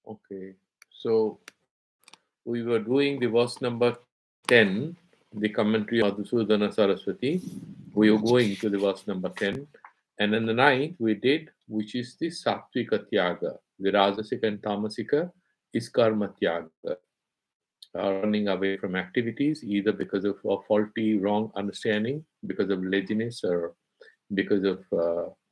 Okay. So we were doing the verse number 10, the commentary of Madhusudana Saraswati. We were going to the verse number 10. And then the ninth we did, which is the Sattvika Tyaga. The Rajasika and Tamasika is Karma Tyaga. Running away from activities either because of a faulty, wrong understanding, because of laziness, or because of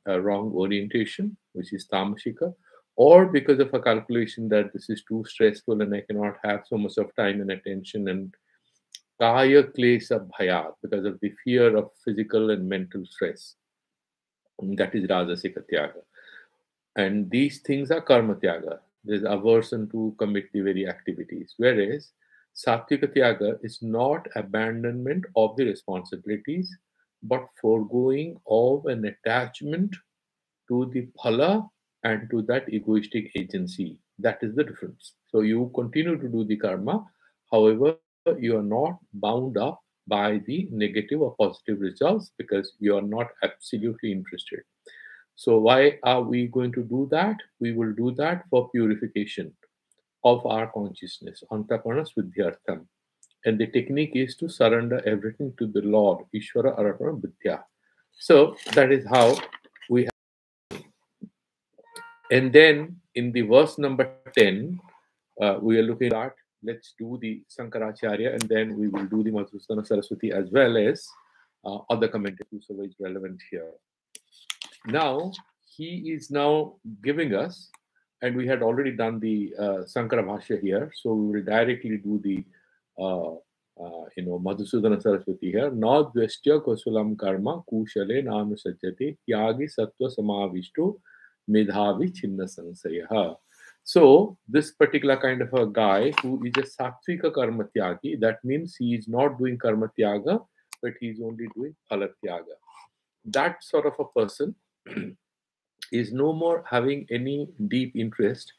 a wrong orientation, which is tamashika, or because of a calculation that this is too stressful and I cannot have so much of time and attention, and kaya klesa bhaya, because of the fear of physical and mental stress. That is rajasika tyaga. And these things are karma tyaga. There's aversion to commit the very activities. Whereas sattvika tyaga is not abandonment of the responsibilities, but foregoing of an attachment to the phala and to that egoistic agency. That is the difference. So you continue to do the karma, however, you are not bound up by the negative or positive results because you are not absolutely interested. So, why are we going to do that? We will do that for purification of our consciousness. Antapana Svidhyartham. And the technique is to surrender everything to the Lord, Ishvara Arapana Vidya. So, that is how we have. And then in the verse number 10, we are looking at, let's do the Sankaracharya, and then we will do the Madhusudana Saraswati as well as other commentators who is relevant here. Now, he is now giving us, and we had already done the Sankara Bhashya here, so we will directly do the Madhusudana Saraswati here. Na dvestya kosulam karma kushale nanusajjate tyagi sattva samavishtu medhavi chinna sansaya. So, this particular kind of a guy who is a sattvika karma tyagi, that means he is not doing karma tyaga, but he is only doing phala tyaga. That sort of a person is no more having any deep interest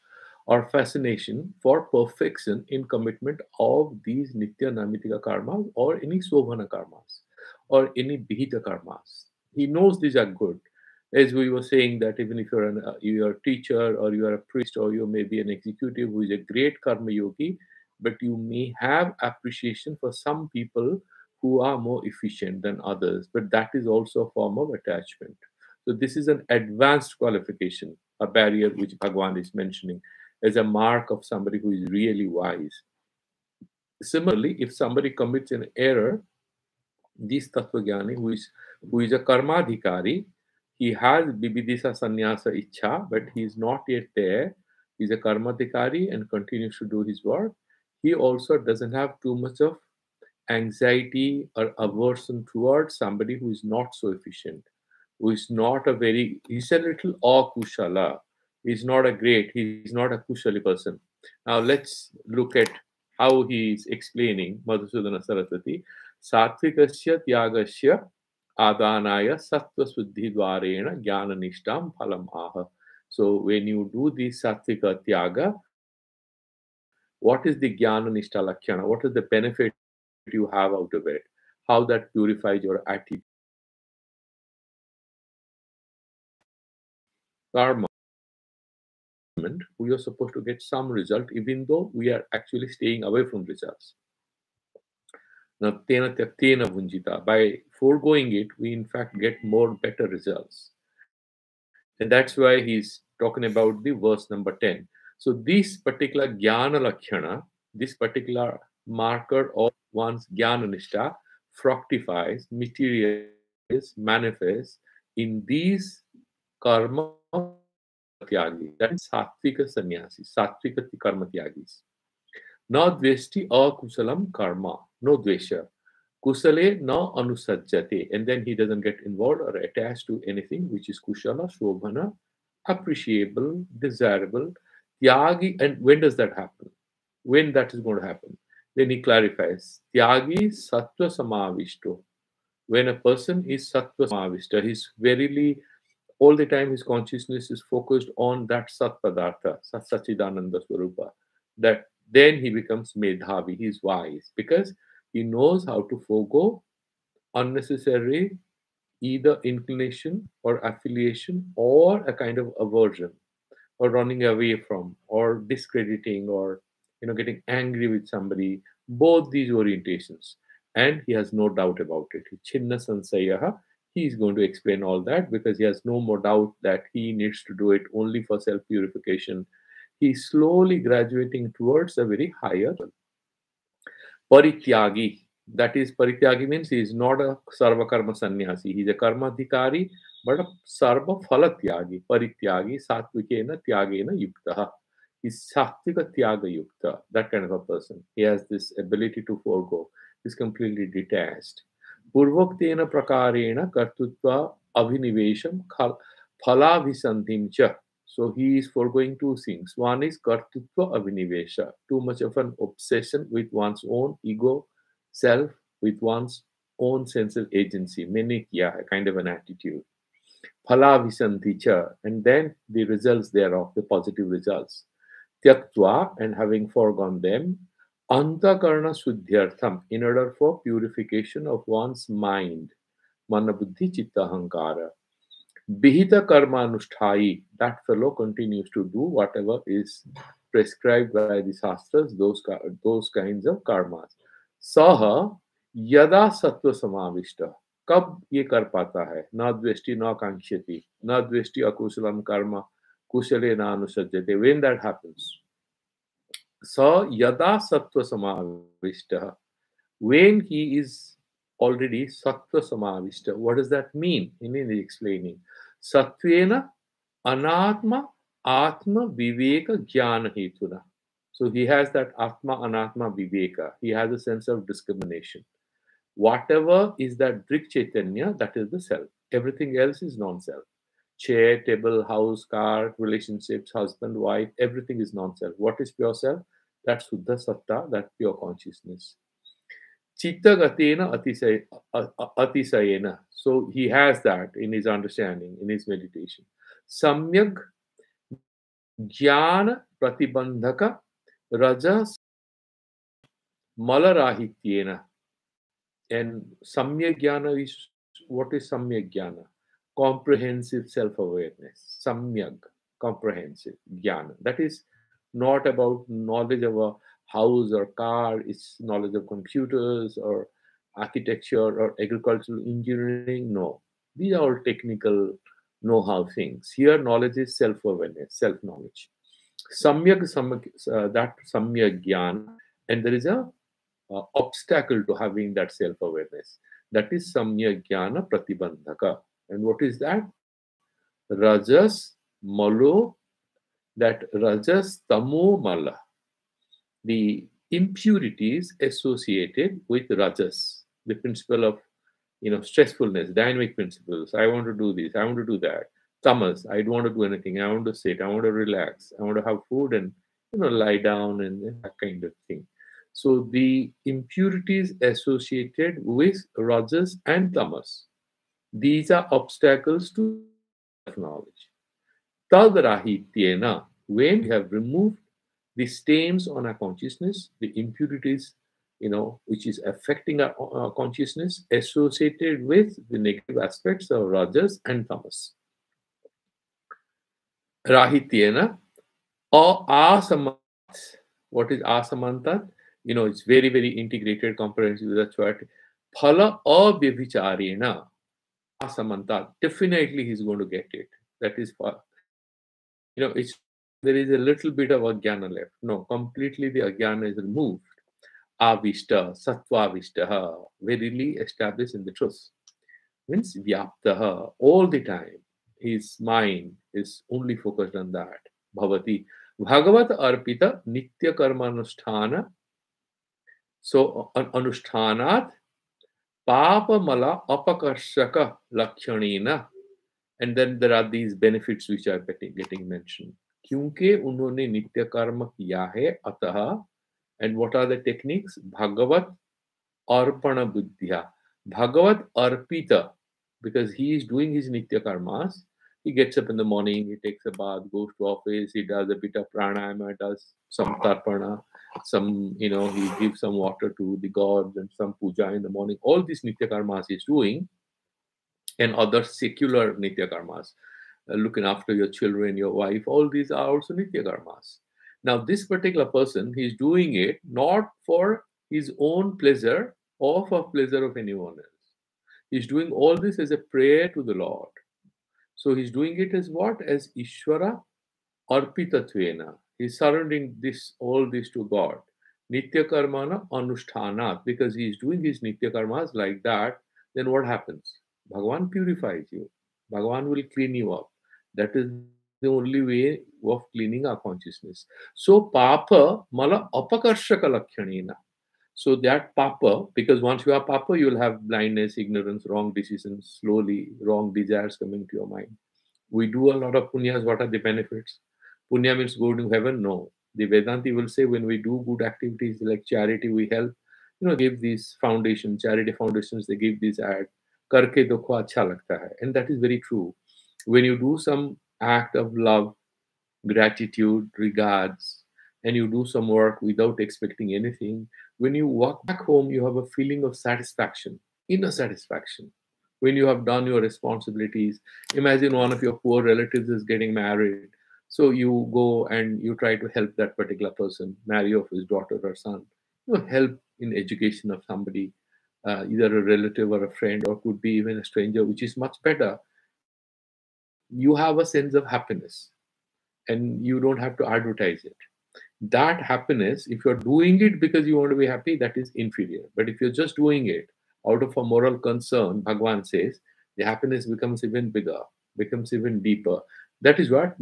or fascination for perfection in commitment of these nitya namitika karmas or any sobhana karmas or any bihita karmas. He knows these are good. As we were saying that even if you're a teacher or you are a priest or you may be an executive who is a great karma yogi, but you may have appreciation for some people who are more efficient than others, but that is also a form of attachment. So this is an advanced qualification, a barrier which Bhagwan is mentioning as a mark of somebody who is really wise. Similarly, if somebody commits an error, this Tattvajnani who is a karmadhikari, he has bibidisa sannyasa ichha, but he is not yet there. He's a karmadhikari and continues to do his work. He also doesn't have too much of anxiety or aversion towards somebody who is not so efficient, who is not a very, he's a little akushala. He's not a great, he's not a kushali person. Now let's look at how he is explaining Madhusudana Saraswati. Satvikasya tyagasya adanaya sattva suddhi dvarena jnana nishtam phalam aha. So when you do the sattvika tyaga, what is the jnana nishta lakshana? What is the benefit you have out of it? How that purifies your attitude? Karma, we are supposed to get some result, even though we are actually staying away from results. Now, tena tyaktena vunjita. By foregoing it, we in fact get more better results. And that's why he's talking about the verse number 10. So this particular jnana lakshana, this particular marker of one's jnana nishta fructifies, materializes, manifests in these karma tyagis. That means sattvika sannyasis, sattvika karma tyagis. Na dvesti akusalam karma, no dvesha. Kusale na anusajjate. And then he doesn't get involved or attached to anything which is kushala, shobhana, appreciable, desirable. Tyagi, and when does that happen? When that is going to happen? Then he clarifies. Tyagi sattva samavishto. When a person is sattva samavishta, he's verily all the time his consciousness is focused on that sat padartha, sat sachidananda swarupa. That then he becomes medhavi, he is wise because he knows how to forego unnecessary either inclination or affiliation or a kind of aversion or running away from or or discrediting, or getting angry with somebody. Both these orientations, and he has no doubt about it. Chinna Sansayaha, he is going to explain all that because he has no more doubt that he needs to do it only for self purification. He's slowly graduating towards a very higher Parityagi. That is, Parityagi means he is not a Sarva Karma Sannyasi. He is a Karma Dikari, but a Sarva Phalatyagi. Parityagi, Satvikena, Tyagena Yuktaha. He's Sattvika Tyaga Yukta, that kind of a person. He has this ability to forego. He's completely detached. Purvoktena Prakarena Kartutva Abhinivesham Phalavisantim Cha. So he is foregoing two things. One is kartutva abhinivesha, too much of an obsession with one's own ego, self, with one's own sense of agency, menikya, a kind of an attitude. Phala visanti cha, and then the results thereof, the positive results. Tyaktva, and having foregone them, antakarna suddhyartham, in order for purification of one's mind, mana buddhi chitta hankara. Bihita karma anusthai, that fellow continues to do whatever is prescribed by the shastras, those kinds of karmas. Saha yada sattva samavishta, कब ये कर पाता है? न द्वेष्टि न कांक्षति, न द्वेष्टि अकुशलम कर्म कुशले न अनुसज्जते. When that happens, sa yada sattva samavishta, when he is already sattva samavishta. What does that mean? In explaining, sattvena anatma atma viveka jnana hetuna. So he has that atma anatma viveka. He has a sense of discrimination. Whatever is that Drik Chaitanya, that is the self. Everything else is non-self. Chair, table, house, car, relationships, husband, wife, everything is non-self. What is pure self? That's Suddha Satta, that pure consciousness. Chitta Gatena Atisayena. So he has that in his understanding, in his meditation. Samyag Jnana Pratibandhaka Rajas Malarahityena. And Samyak Jnana is, what is Samyak Jnana? Comprehensive self-awareness. Samyak, comprehensive Jnana. That is not about knowledge of a house or car, it's knowledge of computers or architecture or agricultural engineering. No, these are all technical know-how things. Here, knowledge is self-awareness, self-knowledge. That Samyak Jnana, and there is a obstacle to having that self-awareness. That is Samya Jnana Pratibandhaka. And what is that? Rajas Malo, that Rajas Tamo Mala. The impurities associated with Rajas, the principle of stressfulness, dynamic principles. I want to do this, I want to do that. Tamas, I don't want to do anything, I want to sit, I want to relax, I want to have food and lie down and that kind of thing. So the impurities associated with rajas and tamas, these are obstacles to knowledge. Tadrahityena, when we have removed the stains on our consciousness, the impurities, which is affecting our consciousness, associated with the negative aspects of rajas and tamas. Rahityena or asamantat. What is asamantat? It's very, very integrated, comprehensive. That's what phala avyabhicharena asamanta. Definitely, he's going to get it. That is for it's there is a little bit of ajnana left. No, completely the ajnana is removed. Avishta, sattva verily established in the truth. Means vyaptaha, all the time. His mind is only focused on that. Bhavati. Bhagavat arpita nitya karma anusthana. So, anushtanat papa mala apakarshaka lakshanena. And then there are these benefits which are getting mentioned. Kyunke unhone nitya karma kiya hai ataha. And what are the techniques? Bhagavat arpana buddhya. Bhagavat arpita. Because he is doing his nitya karmas. He gets up in the morning, he takes a bath, goes to office, he does a bit of pranayama, does some tarpana, he gives some water to the gods and some puja in the morning. All these nitya karmas he is doing, and other secular nitya karmas, looking after your children, your wife, all these are also nitya karmas. Now, this particular person, he's doing it not for his own pleasure or for pleasure of anyone else. He's doing all this as a prayer to the Lord. So he's doing it as what? As Ishvara Arpitatvena. He's surrendering this all this to God. Nitya karmana anushthanat. Because he is doing his nitya karmas like that, then what happens? Bhagavan purifies you. Bhagavan will clean you up. That is the only way of cleaning our consciousness. So papa mala apakarshaka lakshanena. So that papa, because once you are papa, you will have blindness, ignorance, wrong decisions, slowly wrong desires coming to your mind. We do a lot of punyas. What are the benefits? Punya means go to heaven? No. The Vedanti will say when we do good activities like charity, we help, give these foundations, charity foundations, they give this ad, karke dukho acha lagta hai. And that is very true. When you do some act of love, gratitude, regards, and you do some work without expecting anything, when you walk back home, you have a feeling of satisfaction, inner satisfaction. When you have done your responsibilities, imagine one of your poor relatives is getting married. So you go and you try to help that particular person, marry of his daughter or son, help in education of somebody, either a relative or a friend, or could be even a stranger, which is much better. You have a sense of happiness and you don't have to advertise it. That happiness, if you're doing it because you want to be happy, that is inferior. But if you're just doing it out of a moral concern, Bhagwan says, the happiness becomes even bigger, becomes even deeper. That is what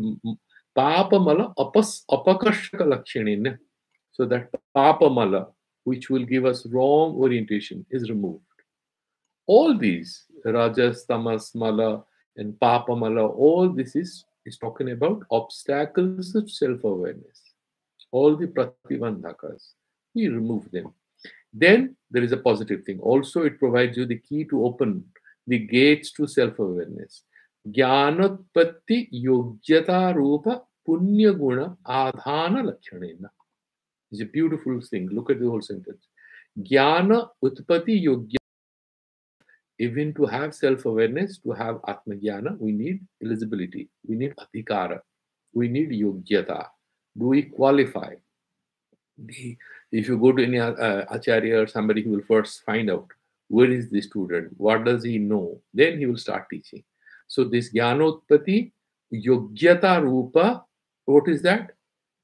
papa mala apakashaka lakshanin. So that papa mala, which will give us wrong orientation, is removed. All these, rajas, tamas, mala, and papa mala, all this is talking about obstacles of self-awareness. All the pratibandhakas, we remove them. Then there is a positive thing. Also, it provides you the key to open the gates to self-awareness. Jnanotpatti yogyata rupa punya guna adhana lakshanena. It's a beautiful thing. Look at the whole sentence. Jnana utpatti yogya. Even to have self-awareness, to have atma-jnana, we need eligibility. We need adhikara. We need yogyata. Do we qualify? If you go to any acharya or somebody, who will first find out where is the student, what does he know, then he will start teaching. So this jnanotpatti yogyata rupa, what is that?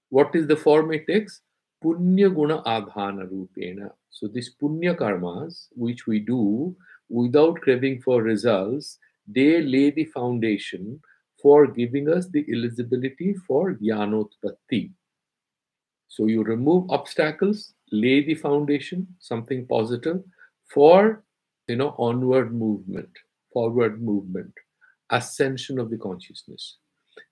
What is the form it takes? Punya guna adhana rupena. So these punya karmas which we do without craving for results, they lay the foundation for giving us the eligibility for jnanotpatti. So you remove obstacles, lay the foundation, something positive for onward movement, forward movement, ascension of the consciousness.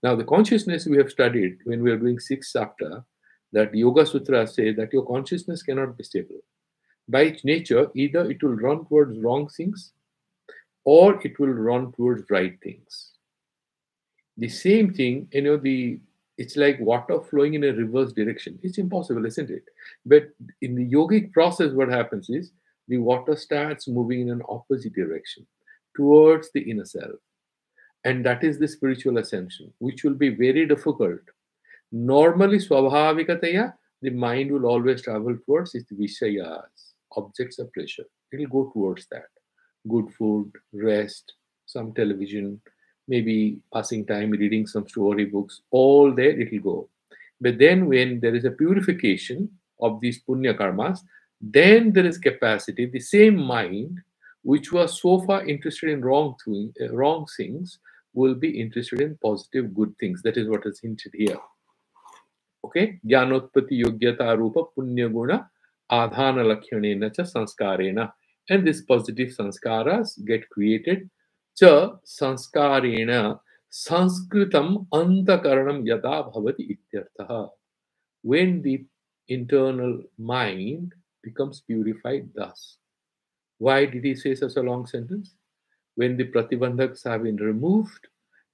Now the consciousness we have studied when we are doing 6th chapter, that Yoga Sutra say that your consciousness cannot be stable. By its nature, either it will run towards wrong things or it will run towards right things. The same thing, it's like water flowing in a reverse direction. It's impossible, isn't it? But in the yogic process, what happens is the water starts moving in an opposite direction towards the inner self. And that is the spiritual ascension, which will be very difficult. Normally, swabhavikataya, the mind will always travel towards its vishayas, objects of pleasure. It will go towards that. Good food, rest, some television, maybe passing time reading some story books, all there it will go. But then when there is a purification of these punya karmas, then there is capacity, the same mind which was so far interested in wrong things will be interested in positive, good things. That is what is hinted here. Okay, jnanotpatti yogyata rupa punya guna adhana lakshanena cha sanskarena. And these positive sanskaras get created. Cha sanskarena sanskritam antakaranam yada bhavati ityartha. When the internal mind becomes purified thus. Why did he say such a long sentence? When the pratibandhaks have been removed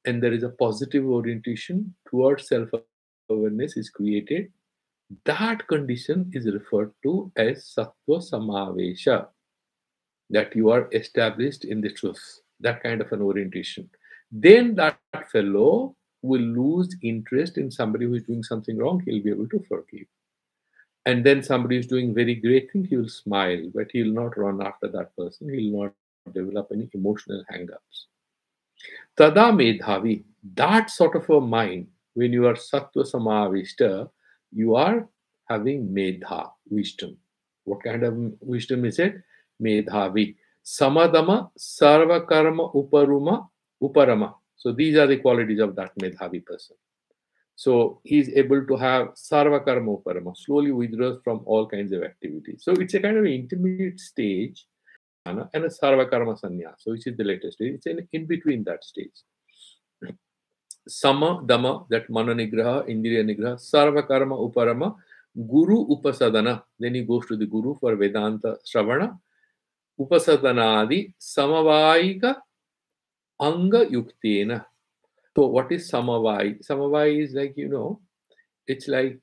and there is a positive orientation towards self-awareness is created, that condition is referred to as sattva samavesha, that you are established in the truth, that kind of an orientation. Then that fellow will lose interest in somebody who is doing something wrong, he'll be able to forgive. And then somebody is doing very great thing, he will smile, but he will not run after that person. He will not develop any emotional hang-ups. Tada medhavi, that sort of a mind, when you are sattva samavishta, you are having medha, wisdom. What kind of wisdom is it? Medhavi. Samadama, sarva karma uparama. So these are the qualities of that medhavi person. So he's able to have sarva karma uparama, slowly withdraws from all kinds of activities. So it's a kind of intermediate stage and a sarva karma sannyasa, which is the latest stage. It's in between that stage. Sama dama, that mana nigraha, indriya nigraha, sarva karma uparama, guru upasadana. Then he goes to the guru for Vedanta Shravana. Upasadanadi samavaika anga yuktena. So what is samavai? Samavai is like, it's like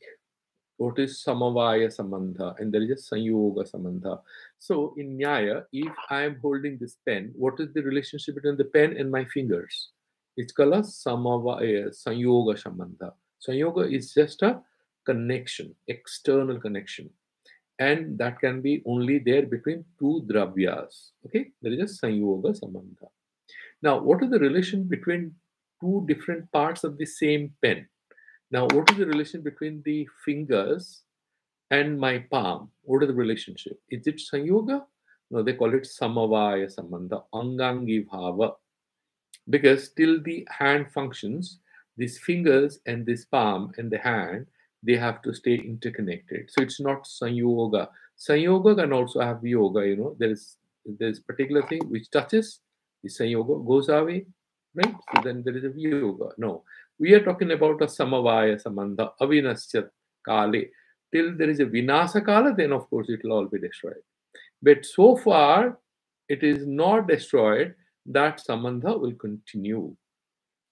what is samavaya samandha, and there is a sanyoga samandha. So in Nyaya, if I am holding this pen, what is the relationship between the pen and my fingers? It's called a samavaya sanyoga samandha. Sanyoga is just a connection, external connection, and that can be only there between two dravyas. Okay, there is a sanyoga samandha. Now, what is the relation between two different parts of the same pen? Now, what is the relation between the fingers and my palm? What is the relationship? Is it sanyoga? No, they call it samavaya samandha, angangi bhava. Because till the hand functions, these fingers and this palm and the hand, they have to stay interconnected. So it's not sanyoga. Sanyoga can also have yoga, there's particular thing which touches, the sanyoga goes away, right? So then there is a yoga. No, we are talking about a samavaya samandha, avinasya kale. Till there is a vinasa kala, then of course it will all be destroyed. But so far, it is not destroyed, that samandha will continue.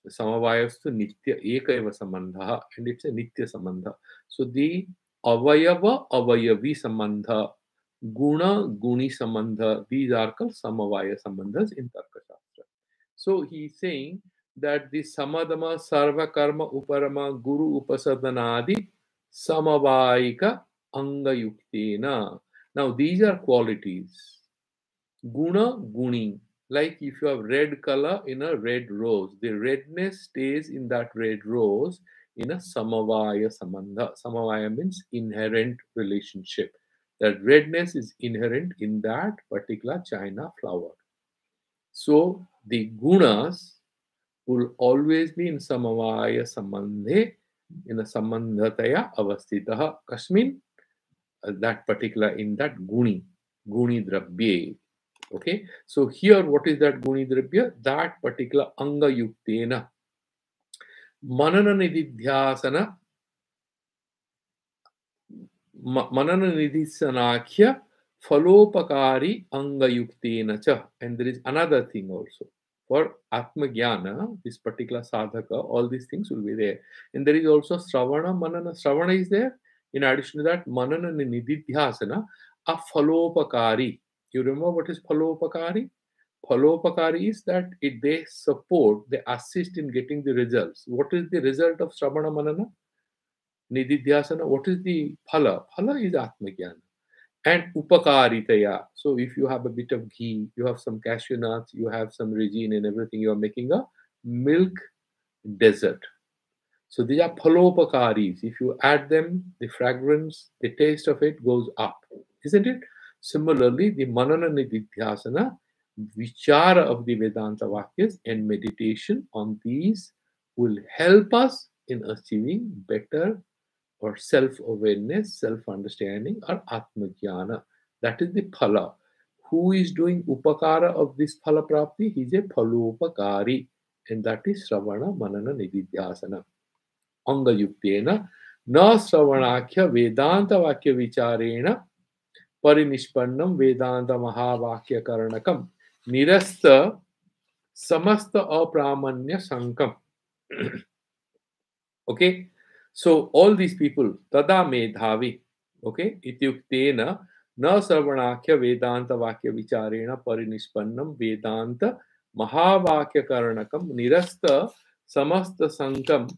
Samavayastu nitya ekaiva samandha, and it's a nitya samandha. So the avayava avayavi samandha, guna guni samandha, these are called samavaya samandhas in Tarka Shastra. So he's saying that the samadama sarva karma uparama guru upasadanadi samavaika anga yuktena. Now these are qualities. Guna guni. Like if you have red color in a red rose, the redness stays in that red rose in a samavaya samandha. Samavaya means inherent relationship. That redness is inherent in that particular China flower. So the gunas will always be in samavaya samandhe, in a samandhataya avastitaha kasmin, that particular, in that guni drabye. Okay, so here what is that guni drabya? That particular anga yuktena manana nididhyasana nidhisanakhya falopakari anga yuktena cha. And there is another thing also. For Atma Jnana, this particular sadhaka, all these things will be there. And there is also Sravana, Manana. Sravana is there. In addition to that, Manana nididhyasana, a falopakari. You remember what is falopakari? Falopakari is that they support, they assist in getting the results. What is the result of Sravana Manana? Nididhyasana, what is the phala? Phala is Atmajnana. And upakaritaya. So if you have a bit of ghee, you have some cashew nuts, you have some resin and everything, you are making a milk dessert. So these are phalopakaris. If you add them, the fragrance, the taste of it goes up, isn't it? Similarly, the manana nididhyasana, vichara of the Vedanta Vakyas and meditation on these will help us in achieving better or self-awareness, self-understanding, or atma-jnana. That is the phala. Who is doing upakara of this phala prapti? He is a phalopakari, and that is Sravana Manana Nididhyasana. Anga yuktena na Sravanakhya Vedanta Vakya Vicharena Parinishpannam Vedanta Mahavakya Karanakam Nirasta Samasta Apramanya Sankam. Okay, so all these people, tada medhavi, okay, ityuktena na sarvanakhya vedanta vakya vicharena parinishpannam vedanta mahavakya karanakam nirasta samasta sankam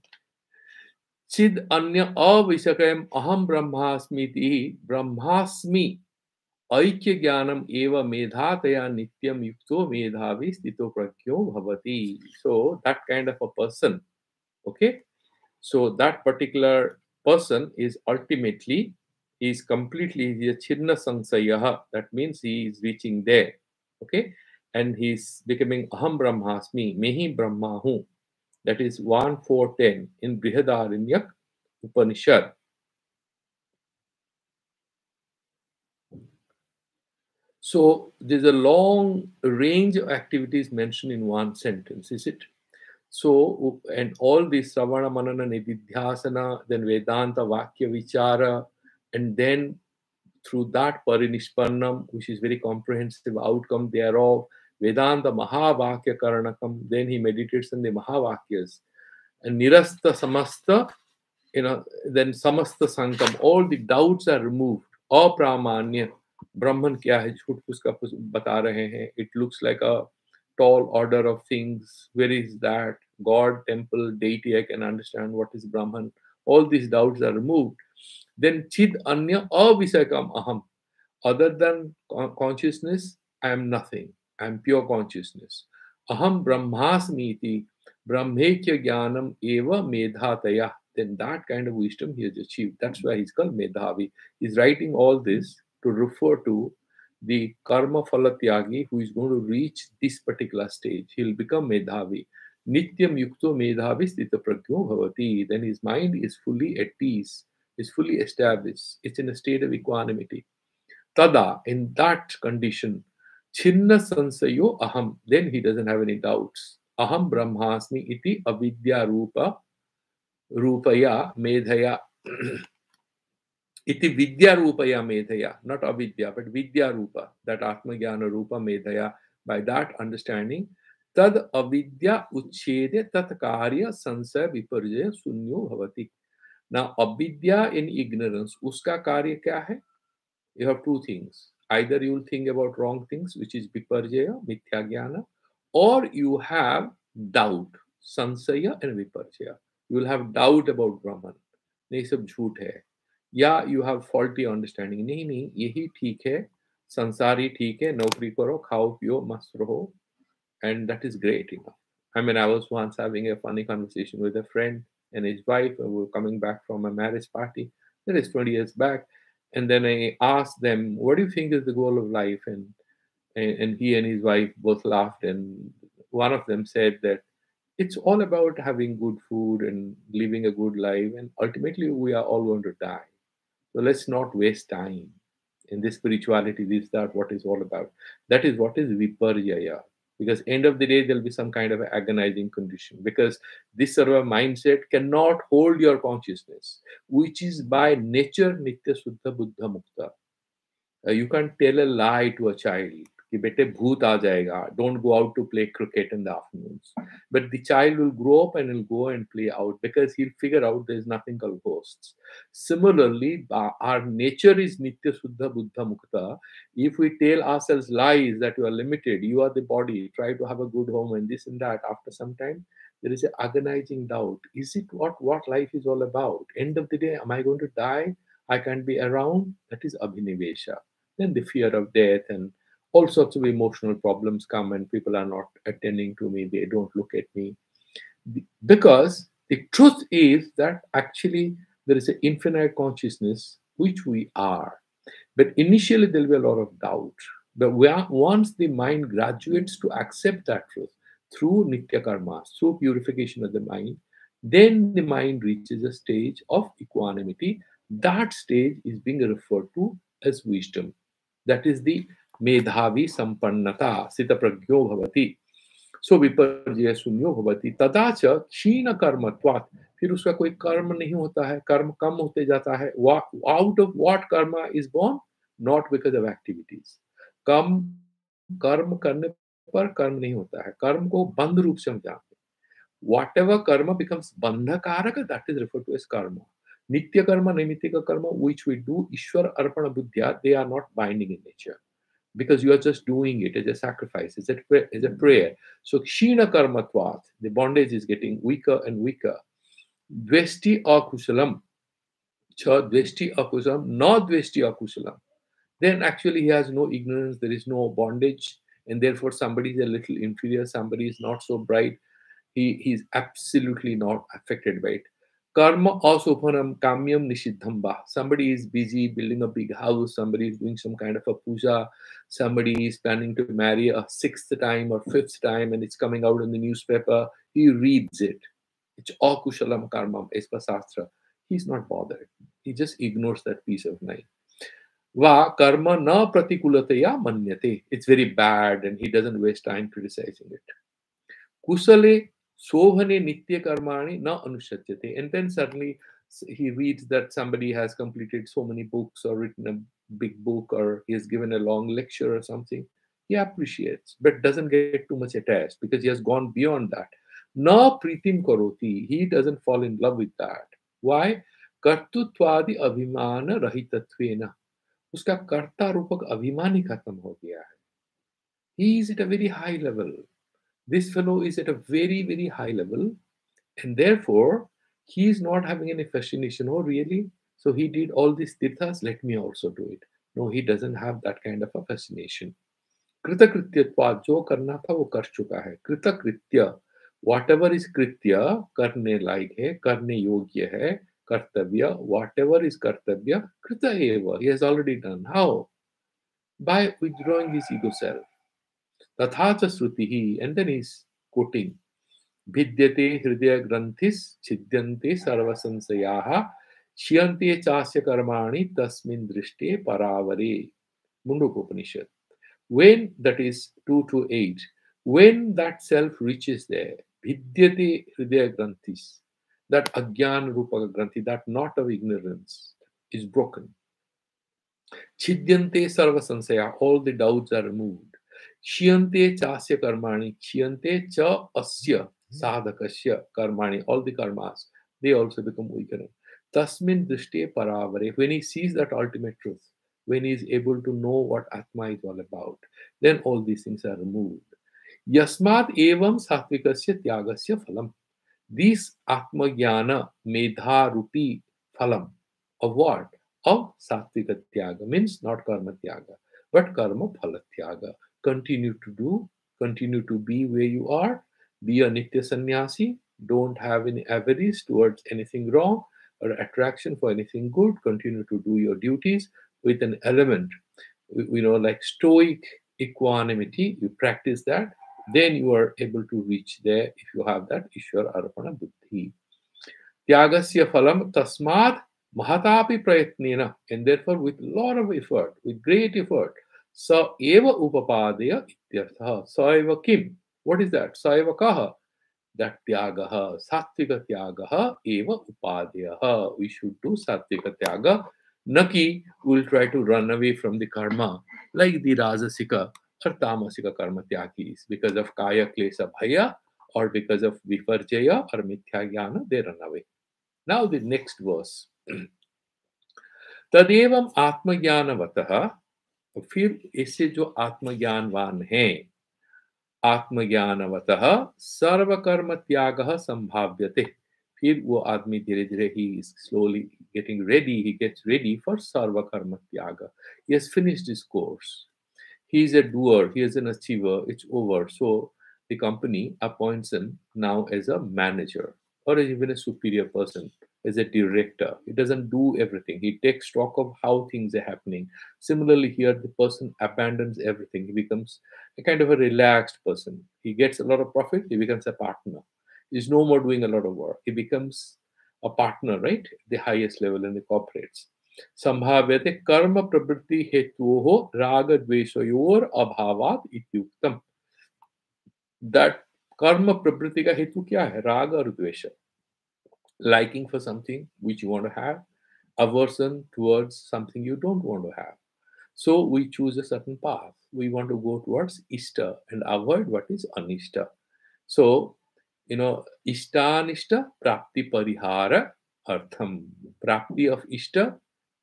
chid anya avisakayam aham brahmasmiti brahmasmi ऐक्य ज्ञानम एव मेधातया नित्यम युक्तो मेधावी स्थितो प्रज्ञो भवति. So that kind of a person, okay, so that particular person is ultimately, he is completely a chirna sansayah, that means he is reaching there, okay, and he is becoming aham brahmasmi, mehi brahma hu. That is 1:410 in Brihadaranyaka Upanishad. So there's a long range of activities mentioned in one sentence, is it? So, and all these Savana, Manana, Nididhyasana, then Vedanta, Vakya, Vichara, and then through that Parinishpannam, which is very comprehensive outcome thereof, Vedanta Mahavakya Karanakam, then he meditates on the Mahavakyas, and Nirasta Samasta, then Samasta Sankam, all the doubts are removed. Apramanya, Brahman kya hai, jhut uska bata rahe hain. It looks like a tall order of things. Where is that? God, temple, deity, I can understand what is Brahman. All these doubts are removed. Then Chid Anya Avisakam Aham. Other than consciousness, I am nothing. I am pure consciousness. Aham Brahmasmiti Brahmekya Jnanam Eva Medhataya. Then that kind of wisdom he has achieved. That's why he's called Medhavi. He's writing all this to refer to the karma phalatyagi who is going to reach this particular stage. He'll become Medhavi. Nityam yukto Medhavi stita pragyo bhavati. Then his mind is fully at peace, is fully established. It's in a state of equanimity. Tada, in that condition, Chinna Sansayo Aham, then he doesn't have any doubts. Aham Brahmasmi iti avidya rupaya medhaya. Iti vidya rupaya medhaya, not avidya, but vidya rupa, that Atma Jnana rupa medhaya. By that understanding, tad avidya uchchede tat karya sansaya viparjaya sunyo bhavati. Now, avidya in ignorance, uska karya kya hai? You have two things. Either you will think about wrong things, which is viparjaya, mithya jnana, or you have doubt, sansaya and viparjaya. You will have doubt about Brahman. नहीं सब झूठ है. या you have faulty understanding. नहीं नहीं यही ठीक है, संसार ही ठीक है, नौकरी करो, खाओ पियो, मस्त रहो, and that is great enough. I mean, I was once having a funny conversation with a friend and his wife, and we were coming back from a marriage party. That is 20 years back. And then I asked them, what do you think is the goal of life? And he and his wife both laughed. And one of them said that it's all about having good food and living a good life. And ultimately, we are all going to die. So let's not waste time. In this spirituality, this, that, what is all about. That is what is viparjaya. Because end of the day, there'll be some kind of agonizing condition. Because this sort of mindset cannot hold your consciousness, which is by nature nitya suddha buddha mukta. You can't tell a lie to a child कि बेटे भूत आ जाएगा, don't go out to play cricket in the afternoons. But the child will grow up and will go and play out because he'll figure out there's nothing called ghosts. Similarly, our nature is nitya suddha buddha mukta. If we tell ourselves lies that you are limited, you are the body, try to have a good home and this and that, after some time there is an agonizing doubt. Is it what life is all about? End of the day, am I going to die? I can't be around. That is abhinivesha. Then the fear of death and all sorts of emotional problems come, and people are not attending to me, they don't look at me. Because the truth is that actually there is an infinite consciousness which we are. But initially there will be a lot of doubt. But once the mind graduates to accept that truth through nitya karmas, through purification of the mind, then the mind reaches a stage of equanimity. That stage is being referred to as wisdom. That is the मेधावी संपन्नता सित प्रज्ञो भवति. सो विपर्जय शून्यो भवति. तदा च क्षीण कर्मत्वात्, फिर उसका कोई कर्म नहीं होता है, कर्म कम होते जाता है. Out of what karma is born? Not because of activities. कर्म करने पर कर्म नहीं होता है, कर्म को बंध रूप से हम जानते हैं. Whatever karma becomes bandhakaraka, that is referred to as karma. Nitya karma, naimittika karma, which we do, Ishwar arpana buddhya, they are not binding in nature. because you are just doing it as a sacrifice, as a prayer. So kshina karmatvat, the bondage is getting weaker and weaker. Dvesti akusalam, cha dvesti akusalam, not dvesti akusalam. Then actually he has no ignorance, there is no bondage, and therefore somebody is a little inferior, somebody is not so bright. He's absolutely not affected by it. Karma asophanam kamyam nishiddhamba. Somebody is busy building a big house, somebody is doing some kind of a puja, somebody is planning to marry a sixth time or fifth time, and it's coming out in the newspaper. He reads it. It's akushalam karmam, as per Shastra. He's not bothered. He just ignores that piece of mind. Va karma na pratikulataya manyate. It's very bad, and he doesn't waste time criticizing it. Kusale sohane nitya karmani na anushatyate. And then suddenly he reads that somebody has completed so many books or written a big book or he has given a long lecture or something. He appreciates, but doesn't get too much attached because he has gone beyond that. Na pritim karoti. He doesn't fall in love with that. Why? Kartutvadi abhimana rahitattvena. उसका कर्ता रूपक अभिमान ही खत्म हो गया है. He is at a very high level. This fellow is at a very, very high level, and therefore he is not having any fascination. Oh, really? So he did all these tirthas, let me also do it. No, he doesn't have that kind of a fascination. कृतकृत्यत्वात्, जो करना था वो कर चुका है. कृतकृत्य, whatever is कृत्य, करने लायक है, करने योग्य है, कर्तव्य, whatever is कर्तव्य, कृत एव, he has already done. How? By withdrawing his ego self. तथा च श्रुतिः, and then he's quoting, भिद्यते हृदय ग्रंथिस् छिद्यन्ते सर्व संशयाः क्षीयन्ते चास्य कर्माणि तस्मिन् दृष्टे परावरे. Mundukopaniषद. When that is 2 to 8, when that self reaches there, vidyate hridaya granthis, that agyan rupa granthi, that knot of ignorance is broken. Chidyante sarva sansaya, all the doubts are removed. Kshiyante chasya karmani, kshiyante cha asya sadhakasya karmani, all the karmas, they also become weaker. Tasmin drishte paravare, when he sees that ultimate truth, when he is able to know what Atma is all about, then all these things are removed. Yasmat evam satvikasya tyagasya phalam. This Atma Jnana Medha Rupi Phalam of what? Of Sattvika Tyaga, means not Karma Tyaga, but Karma Phala Tyaga. Continue to do, continue to be where you are, be a Nitya Sannyasi, don't have any avarice towards anything wrong or attraction for anything good, continue to do your duties with an element, like stoic equanimity. You practice that, then you are able to reach there if you have that Ishwar Arpana Buddhi. Tyagasya phalam tasmad mahatapi prayatnena, and therefore with lot of effort, with great effort, sa eva upapadaya ityartha. Sa eva kim? What is that? Sa eva kaha? That tyagaha, sattvika tyagaha eva upadyaha. We should do sattvika tyaga. Naki will try to run away from the karma like the rajasika or tamasika karma tyagis because of kaya klesa bhaya or because of viparjaya or mithya jnana, they run away. Now the next verse. तदेवम आत्मज्ञानवतः, फिर इससे जो आत्मज्ञानवान है, आत्मज्ञानवतः सर्वकर्म त्यागः संभाव्यते. फिर वो आदमी धीरे धीरे he is slowly getting ready, he gets ready for sarva karma tyaga. He has finished his course. He is a doer, he is an achiever, it's over. So the company appoints him now as a manager or even a superior person, as a director. He doesn't do everything. He takes stock of how things are happening. Similarly, here the person abandons everything. He becomes a kind of a relaxed person. He gets a lot of profit, he becomes a partner. He's no more doing a lot of work. He becomes a partner, right? The highest level in the corporates. संभाव्यते कर्म प्रवृत्ति हेतु राग द्वेषयोर अभावात इत्युक्तम. That कर्म प्रवृत्ति का हेतु क्या है? राग और द्वेष. Liking for something which you want to have, aversion towards something you don't want to have. So we choose a certain path. We want to go towards Ishta and avoid what is Anishta. So, Ishtanishta prapti parihara artham. Prapti of Ishta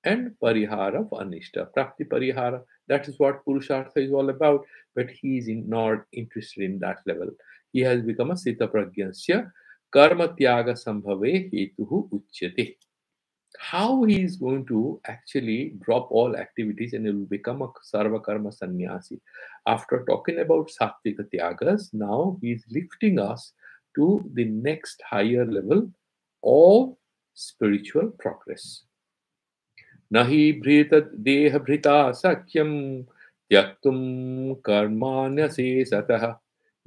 and parihara of anishta. Prapti parihara, that is what Purushartha is all about, but he is not interested in that level. He has become a Sita Pragyansya karma tyaga sambhave hetuhu uchyate. How he is going to actually drop all activities and he will become a sarva karma sannyasi. After talking about sattvika tyagas, now he is lifting us to the next higher level of spiritual progress. Nahi bhritat deha bhrita sakyam tyaktum karmanya se satah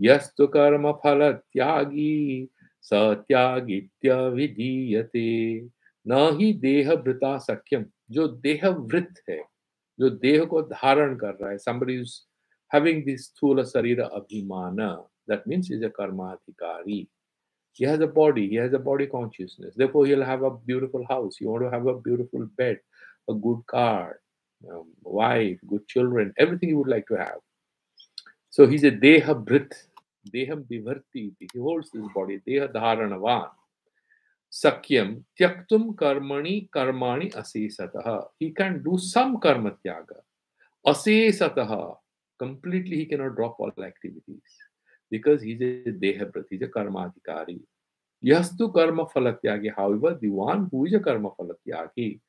yastu karma phala tyagi satyagitya vidiyate. नाहि देह भृता सख्यम, जो देह वृत है, जो देह को धारण कर रहा है, somebody is having this sthula sarira abhimana, that means is a karmadhikari. He has a body, he has a body consciousness. Therefore, he'll have a beautiful house. You want to have a beautiful bed, a good car, wife, good children, everything he would like to have. So he's a deha brit, deham vivarti. He holds this body, deha dharanavan. Sakyam tyaktum karmani asesataha. He can do some karma tyaga. Asesataha. Completely he cannot drop all activities. Because he's a dehabrat, he's a karmadhikari. Yastu karma phalatyagi. However, the one who is a karma phalatyagi,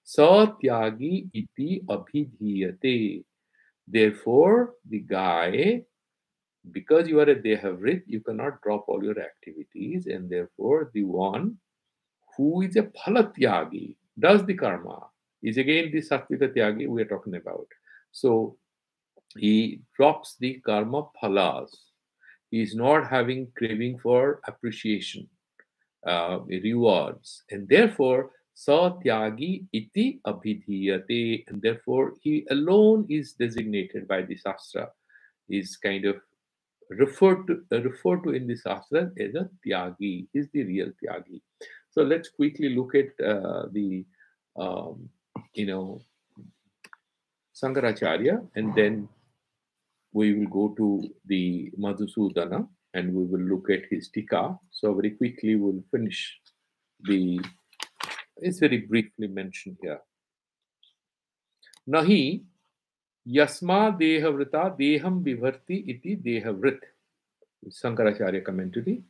satyagi iti abhidhiyate. Therefore, the guy, because you are a dehavrit, you cannot drop all your activities, and therefore the one who is a phalatyagi, does the karma, is again the sattvika tyagi we are talking about. So he drops the karma phalas. He is not having craving for appreciation, rewards, and therefore satyagi iti abhidhiyate, and therefore he alone is designated by the shastra, is kind of referred to in the shastra as a tyagi. Is the real tyagi. So let's quickly look at the um, you know Sankaracharya, and then we will go to the Madhusudana and we will look at his tika. So very quickly we'll finish the. It's very briefly mentioned here. Nahi yasma dehavrita deham vivarti iti dehavrit. Sankaracharya commentary.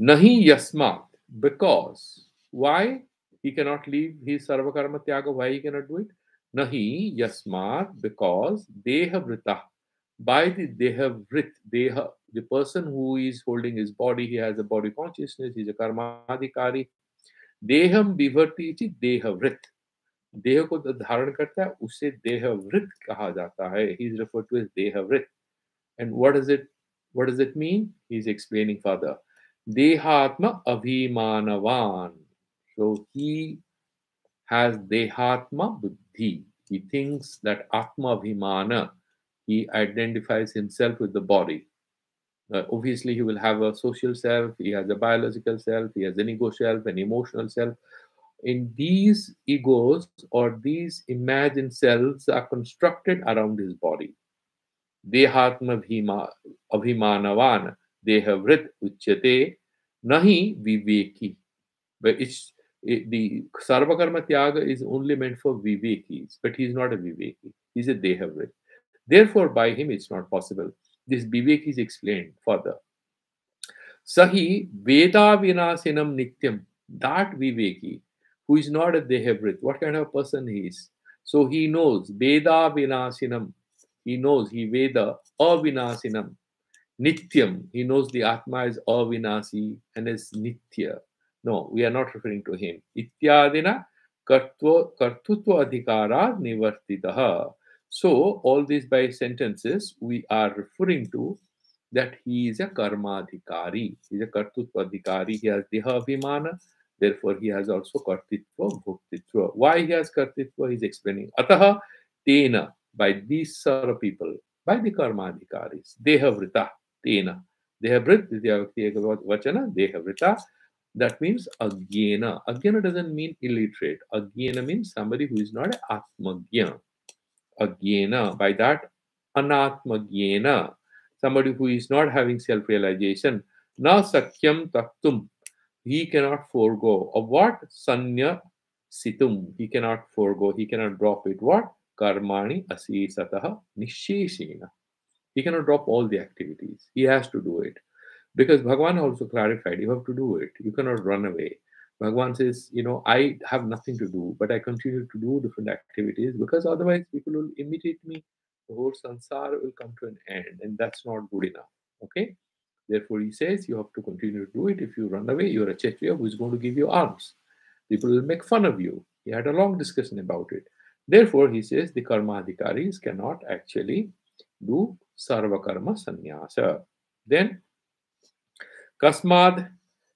Nahi yasmat, because. Why he cannot leave his sarva karma tyaga? Why he cannot do it? Nahi yasmat, because deha vrita, by the deha vrit, deha, the person who is holding his body, he has a body consciousness, he is a karmadhikari. Deham vivarti iti deha vrit. देह को धारण करता है, उसे देहवृत कहा जाता है. He is referred to as देहवृत. And what does it mean? He is explaining further. Dehatma abhimanavan. So he has dehatma buddhi. He thinks that atma abhimana. He identifies himself with the body. Obviously, he will have a social self. He has a biological self. He has an ego self, an emotional self. In these egos or these imagined selves are constructed around his body. Dehatma abhimanavan dehavrit uchyate nahi viveki. But the sarvakarma tyaga is only meant for vivekis, but he is not a viveki. He is a dehavrit. Therefore, by him it's not possible. This viveki is explained further. Sahi veda vinasinam nityam. That viveki, who is not a dehavrit, what kind of person he is? So he knows veda vinasinam. He knows he veda avinasinam. Nityam. He knows the Atma is avinasi and is nitya. No, we are not referring to him. Ityadina kartutva adhikara nivartitaha. So all these by sentences we are referring to that he is a karmadhikari. He is a kartutva adhikari. He has deha abhimana. Therefore, he has also kartitva, bhuktitva. Why he has kartitva? He is explaining. Ataha tena, by these sort of people, by the karmadhikaris, dehavrita tena. Dehavrit, vachana, dehavrita. That means agyena. Agyena doesn't mean illiterate. Agyena means somebody who is not an atmagya. Agyena, by that, anatmagyena. Somebody who is not having self-realization. Na sakyam taktum. He cannot forego. Of what? Sanya situm. He cannot forego, he cannot drop it. What? Karmani asisataha nisheshena. He cannot drop all the activities. He has to do it. Because Bhagavan also clarified, you have to do it. You cannot run away. Bhagavan says, I have nothing to do, but I continue to do different activities because otherwise people will imitate me. The whole sansara will come to an end, and that's not good enough. Okay? Therefore, he says you have to continue to do it. If you run away, you're a Kshatriya who is going to give you arms. People will make fun of you. He had a long discussion about it. Therefore, he says the karma adhikaris cannot actually do sarva karma sannyasa. Then, kasmad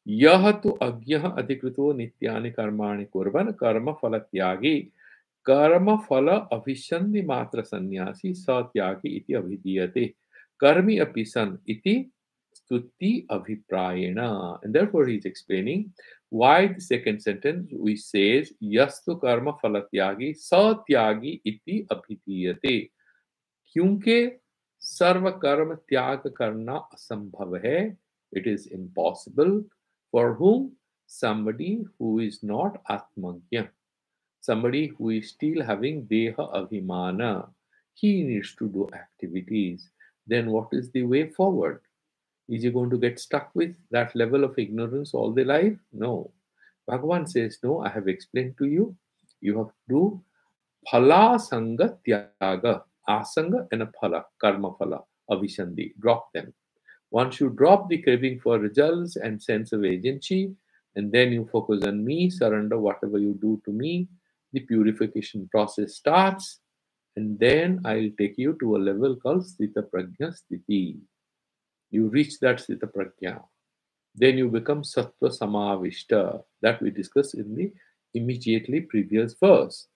यह तो अज्ञ अधिकृतो नित्यानि कर्माणि कुर्वन् कर्म फल त्यागी कर्म फल अभिसन्धि मात्र सन्यासी सत्यागी इति अभिधीयते कर्मी अपि सन् इति स्तुति अभिप्रायेण. And therefore he is explaining why the second sentence we says yastu karma fala tyagi satyagi iti abhidiyate, क्योंकि सर्व कर्म त्याग करना असंभव है. It is impossible for whom? Somebody who is not atmagya, somebody who is still having deha abhimana. He needs to do activities. Then what is the way forward? Is he going to get stuck with that level of ignorance all the life? No. Bhagavan says, no, I have explained to you. You have to do phala sanga tyaga, asanga and a phala, karma phala, avisandhi. Drop them. Once you drop the craving for results and sense of agency, and then you focus on me, surrender whatever you do to me, the purification process starts, and then I'll take you to a level called Sthita Prajna Sthiti. You reach that Sthita Prajna. Then you become Sattva Samavishta, that we discussed in the immediately previous verse.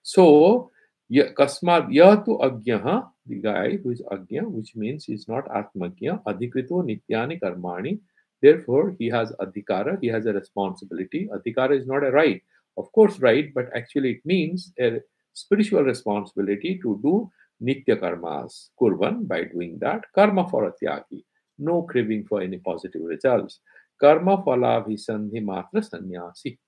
So, Kasmad Yatu Agyaha, the guy who is Agya, which means he is not Atmagya, Adhikrito Nityani Karmani. Therefore, he has Adhikara, he has a responsibility. Adhikara is not a right. Of course, right, but actually it means a spiritual responsibility to do Nitya Karmas. Kurban, by doing that, Karma for Atyagi. No craving for any positive results. Karma phalavhisandhi matra sannyasi.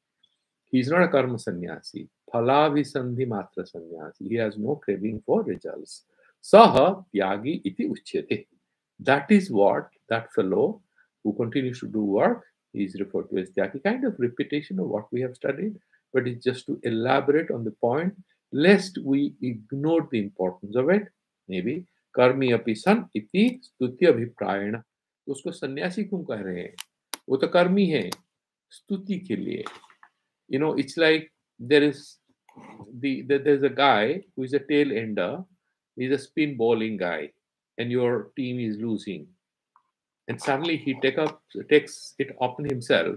He is not a karma sannyasi. Phalavhisandhi matra sannyasi. He has no craving for results. Saha tyagi iti uchyate. That is what that fellow who continues to do work is referred to as tyagi. Kind of repetition of what we have studied, but it's just to elaborate on the point, lest we ignore the importance of it. Maybe कर्मी अपि सन इति स्तुति अभिप्रायण. तो उसको सन्यासी क्यों कह रहे हैं? वो तो कर्मी है स्तुति के लिए. It's like there's a guy who is a tail ender. He's a spin bowling guy, and your team is losing, and suddenly he takes it upon himself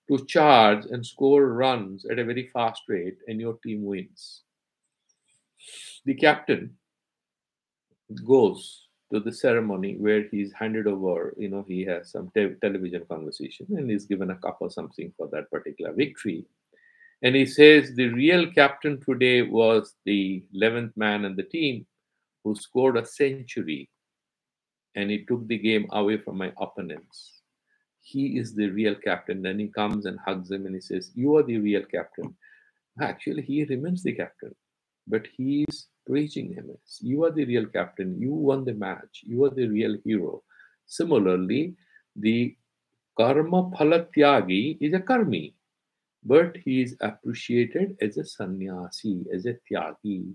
to charge and score runs at a very fast rate, and your team wins. The captain goes to the ceremony where he's handed over, he has some television conversation and he's given a cup or something for that particular victory. And he says the real captain today was the 11th man in the team who scored a century and he took the game away from my opponents. He is the real captain. Then he comes and hugs him and he says, you are the real captain. Actually, he remains the captain, but he is praising him as, you are the real captain, you won the match, you are the real hero. Similarly, the karma phalatyagi is a karmi, but he is appreciated as a sannyasi, as a tyagi.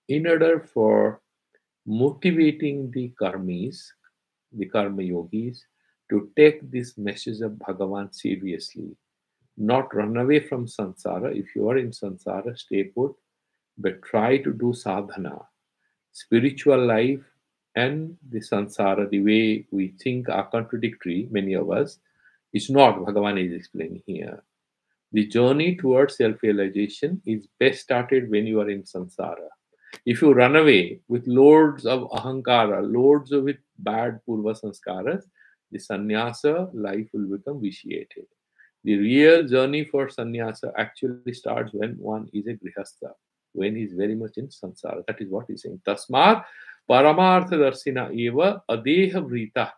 In order for motivating the karmis, the karma yogis, to take this message of Bhagavan seriously, not run away from samsara. If you are in samsara, stay put, but try to do sadhana. Spiritual life and the samsara, the way we think are contradictory, many of us, is not Bhagavan is explaining here. The journey towards self-realization is best started when you are in samsara. If you run away with loads of ahankara, loads of with bad purva sanskaras, the sannyasa life will become vitiated. The real journey for sannyasa actually starts when one is a grihastha, when he is very much in samsara. That is what he is saying. Tasmat paramartha darsina eva adeha vrita.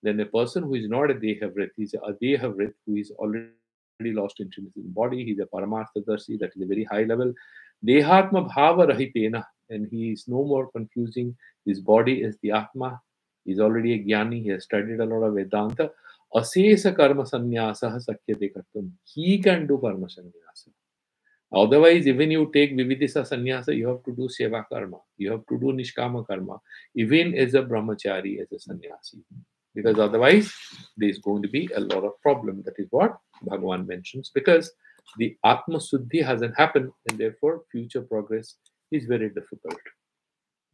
Then a person who is not a deha vrit, he is a adeha vrit who is already lost interest in body. He's a Paramarthadarshi, that is a very high level. Dehatma bhava rahitena, and he is no more confusing his body as the Atma. He's already a Jnani, he has studied a lot of Vedanta. Asesa karma sannyasa sakyate kartum. He can do karma sannyasa. Otherwise, even you take Vividisa sannyasa, you have to do Seva karma. You have to do Nishkama karma, even as a brahmachari, as a sannyasi. Because otherwise, there's going to be a lot of problem. That is what Bhagavan mentions. Because the Atma Suddhi hasn't happened, and therefore future progress is very difficult.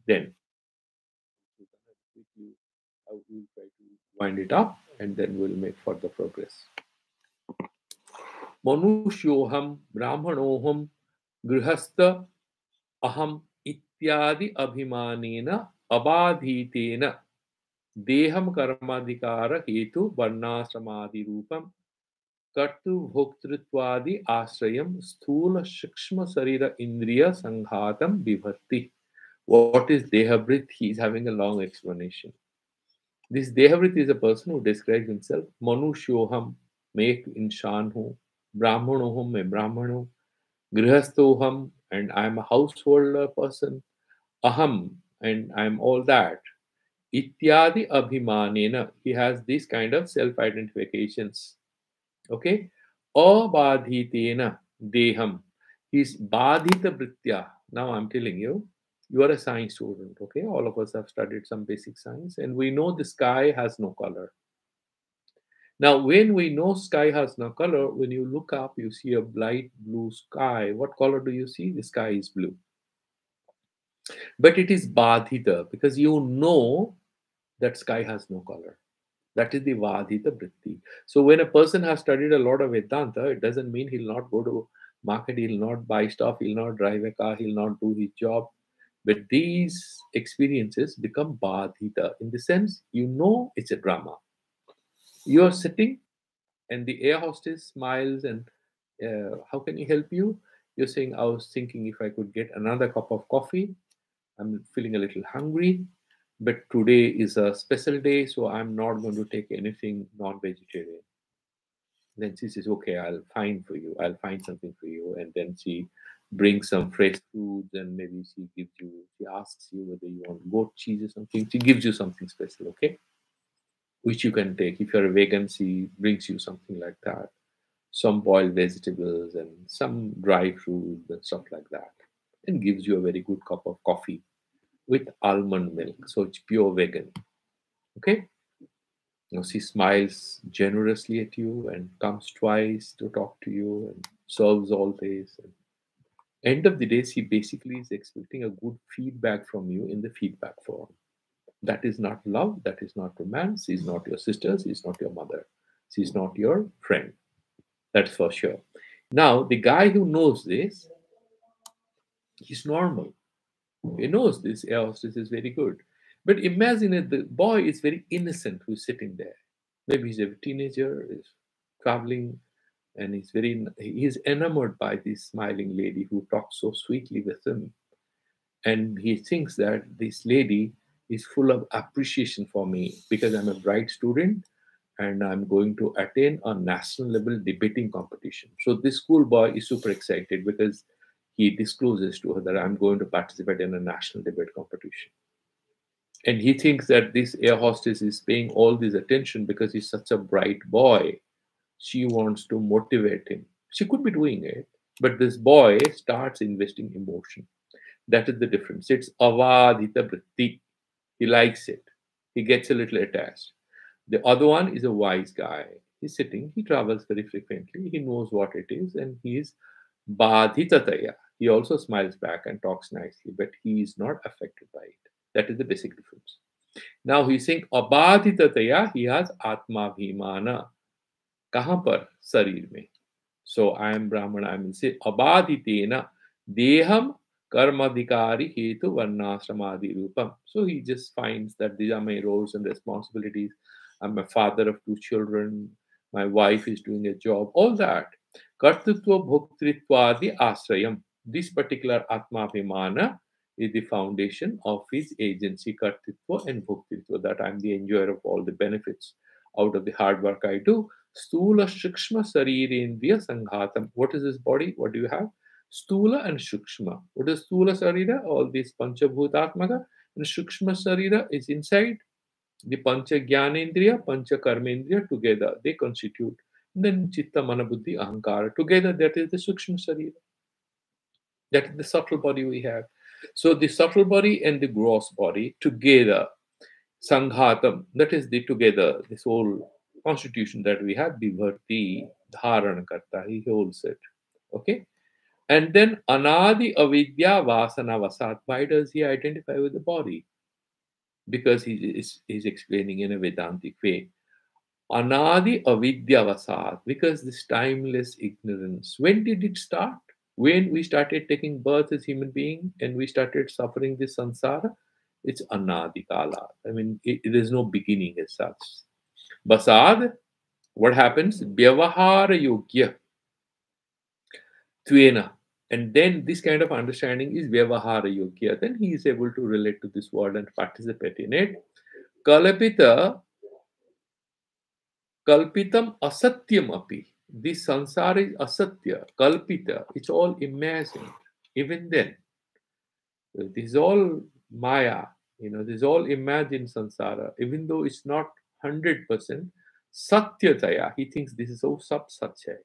Then, I will try to wind it up, and then we'll make further progress. Manusyoham Brahmanoham Grihastha Aham Ityadi Abhimanena Abadhitena Deham Karmadhikara Hetu Varnasramadi Rupam Kartu Bhoktritvadi Ashrayam Sthula Shikshma Sarira Indriya Sanghatam Vibhatti. What is Dehabrit? He is having a long explanation. This Dehabrit is a person who describes himself Manusyoham, make inshan hu, Brahmanoham, me Brahman hu, Grihastoham, and I am a householder person, Aham, and I am all that. Ityadi Abhimanena, he has these kind of self identifications. Okay? Abadhitena Deham, he's Badhita Britya. Now I'm telling you, you are a science student, okay? All of us have studied some basic science, and we know the sky has no color. Now, when we know sky has no color, when you look up, you see a bright blue sky. What color do you see? The sky is blue. But it is Badhita because you know that sky has no color. That is the Vadhita Vritti. So when a person has studied a lot of Vedanta, it doesn't mean he'll not go to market, he'll not buy stuff, he'll not drive a car, he'll not do his job. But these experiences become Badhita. In the sense, you know it's a drama. You are sitting and the air hostess smiles and how can he help you? You're saying, I was thinking if I could get another cup of coffee. I'm feeling a little hungry, but today is a special day, so I'm not going to take anything non-vegetarian. Then she says, okay, I'll find for you. I'll find something for you. And then she brings some fresh foods and maybe she asks you whether you want goat cheese or something. She gives you something special, okay? Which you can take. If you're a vegan, she brings you something like that. Some boiled vegetables and some dry fruit and stuff like that. And gives you a very good cup of coffee with almond milk. So it's pure vegan. Okay? Now she smiles generously at you and comes twice to talk to you and serves all this. And end of the day, she basically is expecting a good feedback from you in the feedback form. That is not love, that is not romance, she's not your sister, she's not your mother, she's not your friend. That's for sure. Now, the guy who knows this, he's normal. He knows this air hostess is very good. But imagine that the boy is very innocent who's sitting there. Maybe he's a teenager, is traveling, and he's enamored by this smiling lady who talks so sweetly with him. And he thinks that this lady is full of appreciation for me because I'm a bright student and I'm going to attain a national level debating competition. So this schoolboy is super excited because he discloses to her that I'm going to participate in a national debate competition. And he thinks that this air hostess is paying all this attention because he's such a bright boy. She wants to motivate him. She could be doing it, but this boy starts investing emotion. That is the difference. It's avadhita vritti. He likes it. He gets a little attached. The other one is a wise guy. He's sitting, he travels very frequently, he knows what it is, and he is badhitataya. He also smiles back and talks nicely, but he is not affected by it. That is the basic difference. Now he's saying abadhitataya, he has atma bhimana. Kahan par? Sarir mein. So I am Brahman, I will say abadhitena deham karmadhikari hetu varnasramadi rupam. So he just finds that these are my roles and responsibilities. I'm a father of two children. My wife is doing a job. All that. Kartritva bhoktritvadi asrayam. This particular atmabhimana is the foundation of his agency, kartritva and bhoktritva, that I'm the enjoyer of all the benefits out of the hard work I do. Stula Shukshma Sarirendriya Sanghatam. What is this body? What do you have? Stula and Shukshma. What is Stula Sarira? All these Panchabhutatmaka. And Shukshma Sarira is inside. The Pancha Jnanendriya, Pancha Karmendriya together. They constitute. Then Chitta Manabuddhi Ahankara. Together that is the Shukshma Sarira. That is the subtle body we have. So the subtle body and the gross body together, Sanghatam, that is the together, this whole constitution that we have, Vibharti, Dharan Karta, he holds it. Okay? And then Anadi Avidya Vasana Vasat. Why does he identify with the body? Because he's explaining in a Vedantic way. Anadi Avidya Vasat, because this timeless ignorance. When did it start? When we started taking birth as human being and we started suffering this samsara, it's anadi kala. I mean, there's no beginning as such. Basad, what happens? Vyavahara yogya. Tvena. And then this kind of understanding is Vyavahara yogya. Then he is able to relate to this world and participate in it. Kalpitam asatyam api. This sansara is asatya, kalpita. It's all imagined. Even then, this is all maya. This is all imagined sansara. Even though it's not 100%, satyataya. He thinks this is so sab-sach hai.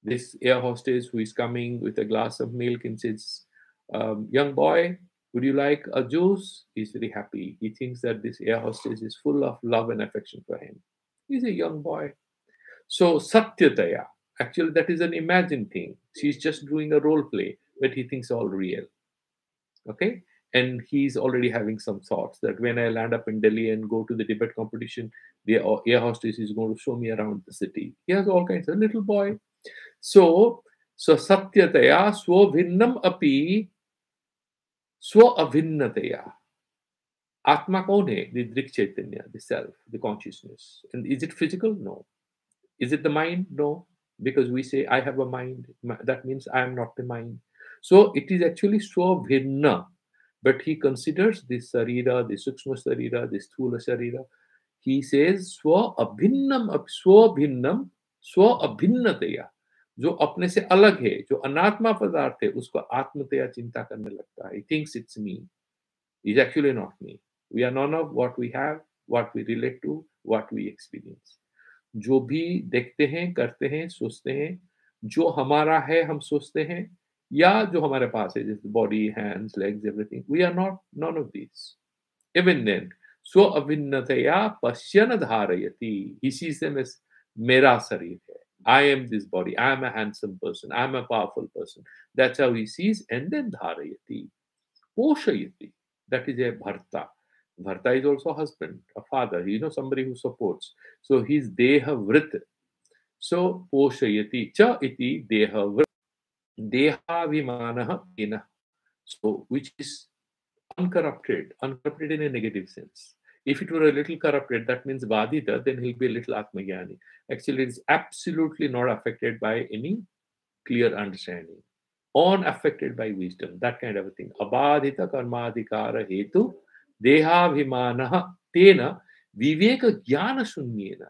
This air hostess who is coming with a glass of milk and says, young boy, would you like a juice? He's very happy. He thinks that this air hostess is full of love and affection for him. He's a young boy. So Satyataya, actually that is an imagined thing. She's just doing a role play, but he thinks all real. Okay? And he's already having some thoughts that when I land up in Delhi and go to the debate competition, the air hostess is going to show me around the city. He has all kinds of little boy. So Satyataya Swabhinnam api Swaabhinnataya. Atma kaun hai? The Drik Chaitanya, the self, the consciousness. And is it physical? No. Is it the mind? No, because we say, I have a mind. That means I am not the mind. So it is actually Swabhinna. But he considers this Sarira, the Sukshma Sarira, the Sthula Sarira. He says, Swabhinnam, Swabhinnam, Swabhinnataya. जो अपने से अलग है, जो अनात्मा पदार्थ है, उसको आत्मतया चिंता करने लगता है. He thinks it's me. It's actually not me. We are none of what we have, what we relate to, what we experience. जो भी देखते हैं, करते हैं, सोचते हैं, जो हमारा है हम सोचते हैं, या जो हमारे पास है, जैसे body, hands, legs, everything, we are not none of this. Even then स्व अभिन्नतया पश्यन धारयति. ही सीज देम एज मेरा शरीर है. I am this body. I am a handsome person. I am a powerful person. That's how he sees. And then dharayati, poshayati. That is a bharta. Bharta is also a husband, a father, somebody who supports. So he's deha vrit. So poshayati cha iti deha vrit. Deha vimanaha ina. So which is uncorrupted in a negative sense. If it were a little corrupted, that means vadita, then he'll be a little atmagyani. Actually, it's absolutely not affected by any clear understanding. Unaffected by wisdom, that kind of a thing. Abadhita karmadhikara hetu dehavimanaha tena viveka jnana shunyena.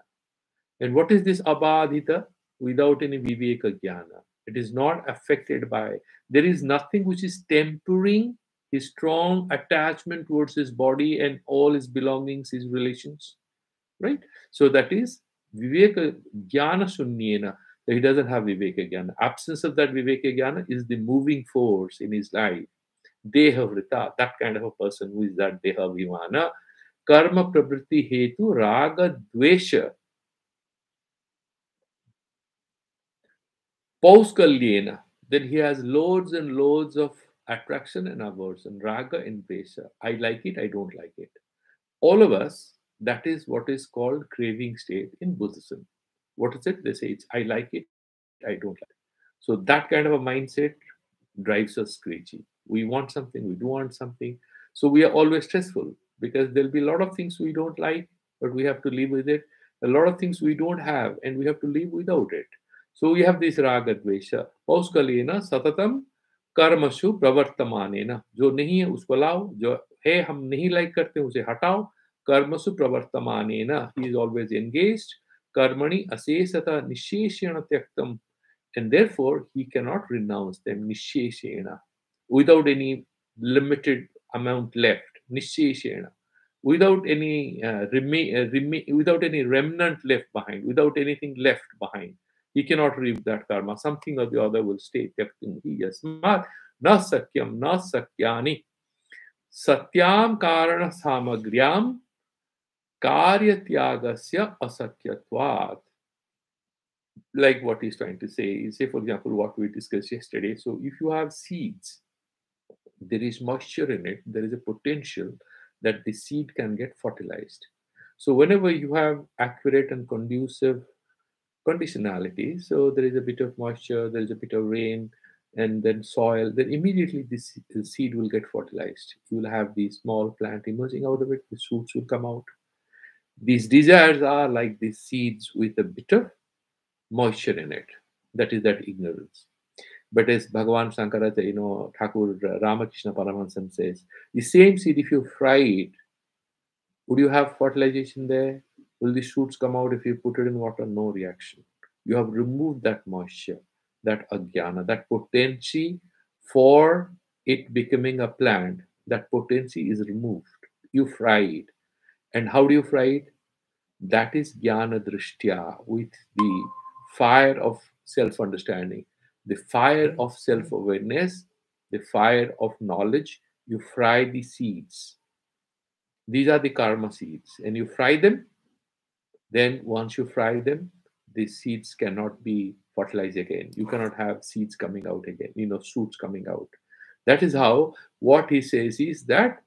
And what is this abadhita? Without any viveka jnana. It is not affected by, there is nothing which is tempering his strong attachment towards his body and all his belongings, his relations. Right? So that is viveka jnana shunyena. He doesn't have viveka jnana. Absence of that viveka jnana is the moving force in his life. Deha vrita, that kind of a person who is that deha vimana. Karma pravriti hetu raga dvesha. Pauskalyena. Then he has loads and loads of attraction and aversion, raga and dvesha. I like it, I don't like it. All of us, that is what is called craving state in Buddhism. What is it? They say it's I like it, I don't like it. So that kind of a mindset drives us crazy. We want something, we do want something. So we are always stressful because there'll be a lot of things we don't like, but we have to live with it. A lot of things we don't have, and we have to live without it. So we have this raga dvesha. Pauskalena satatam कर्मसु प्रवर्तमानेन. जो नहीं है उसको लाओ, जो है हम नहीं लाइक करते उसे हटाओ. कर्मसु प्रवर्तमानेन. He is always engaged. karmani asesata nisheshena tyaktam, and therefore he cannot renounce them nisheshena, without any limited amount left, nisheshena, without any without any remnant left behind, without anything left behind. He cannot reap that karma. Something or the other will stay. Tyaktam hi yasmat na sakyam na sakyani satyam karana samagryam karya tyagasya asakyatvat. Like what he's trying to say, say for example what we discussed yesterday. So if you have seeds, there is moisture in it, there is a potential that the seed can get fertilized. So whenever you have accurate and conducive conditionality, so there is a bit of moisture, there is a bit of rain, and then soil, then immediately this seed will get fertilized. You will have the small plant emerging out of it, the shoots will come out. These desires are like the seeds with a bit of moisture in it. That is that ignorance. But as Bhagavan Shankara, Thakur Ramakrishna Paramahansa says, the same seed, if you fry it, would you have fertilization there? Will the shoots come out if you put it in water? No reaction. You have removed that moisture, that ajnana, that potency for it becoming a plant. That potency is removed. You fry it. And how do you fry it? That is jnana drishtya, with the fire of self-understanding, the fire of self-awareness, the fire of knowledge. You fry the seeds. These are the karma seeds, and you fry them. Then once you fry them, the seeds cannot be fertilized again. You cannot have seeds coming out again, shoots coming out. That is how what he says is that.